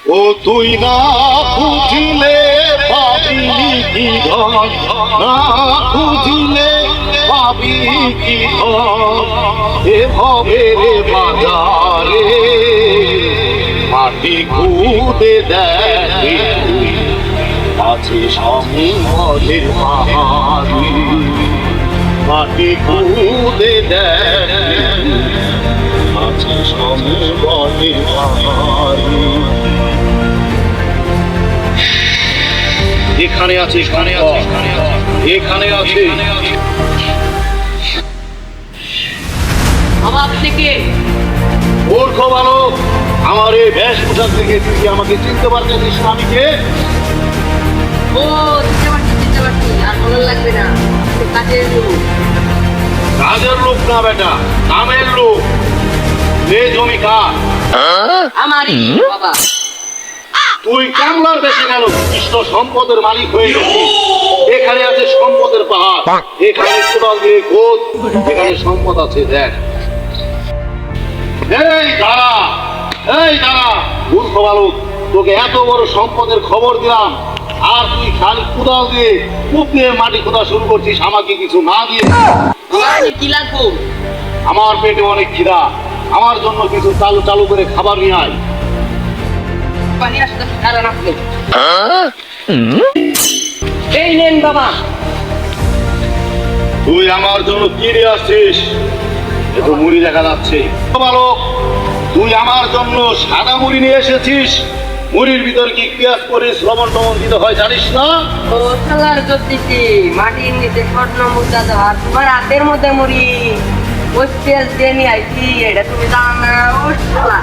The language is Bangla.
ও তুই না খুঁজিলে পাবি কি ধন, না খুঁজিলে পাবি কি ধন, এ ভবের বাজারে মাটি খুদে দেখে তুই আছে সম্পদের পাহাড়ি, মাটি খুদে দেখে আছে সম্পদের পাহাড়ি। এখানে আছে, এখানে আছে, এখানে আছে। বাবা আপনি কে? মূর্খ বালক, আমার এই বেশভূষা থেকে তুই আমাকে চিনতে পারতেছিস না? আমি কে? ও চিনতে পারছি, আর বলার লাগবে না, আপনি কাজের লোক। কাজের লোক না বেটা, নামের লোক। এ জমি কার? আমারই বাবা। তুই কামলার বেশি গেল কৃষ্ণ সম্পদের মালিক হয়ে গেছিস। এখানে আছে সম্পদের পাহাড়, এখানে কোদাল দিয়ে খোঁজ, এখানে সম্পদ আছে দেখ। এই দাঁড়া, এই দাঁড়া মূর্খ বালক, তোকে এত বড় সম্পদের খবর দিলাম আর তুই খালি কোদাল দিয়ে কূপ দিয়ে মাটি খোঁড়া শুরু করছিস আমাকে কিছু না দিয়ে। আমার কি লাগবো? আমার পেটে অনেক খিদা, আমার জন্য কিছু চালু চালু করে খাবার নিয়ে আয়। পানি আসতে কারণ আপনি এই নেন বাবা। তুই আমার জন্য কি নিয়ে আসছিস? এত মুড়ি দেখা যাচ্ছে। বালক, তুই আমার জন্য সাদা মুড়ি নিয়ে এসেছিস। মুড়ির ভিতর কি পেঁয়াজ করে লবণ টবণ দিতে হয় জানিস না? ও শালার জ্যোতিষী, মাটির নিচে স্বর্ণ মুদ্রা দেওয়া, তোমার হাতের মধ্যে মুড়ি ওই তেল দিয়ে নিয়ে আইছি, এটা তুমি জানো না? ও শালা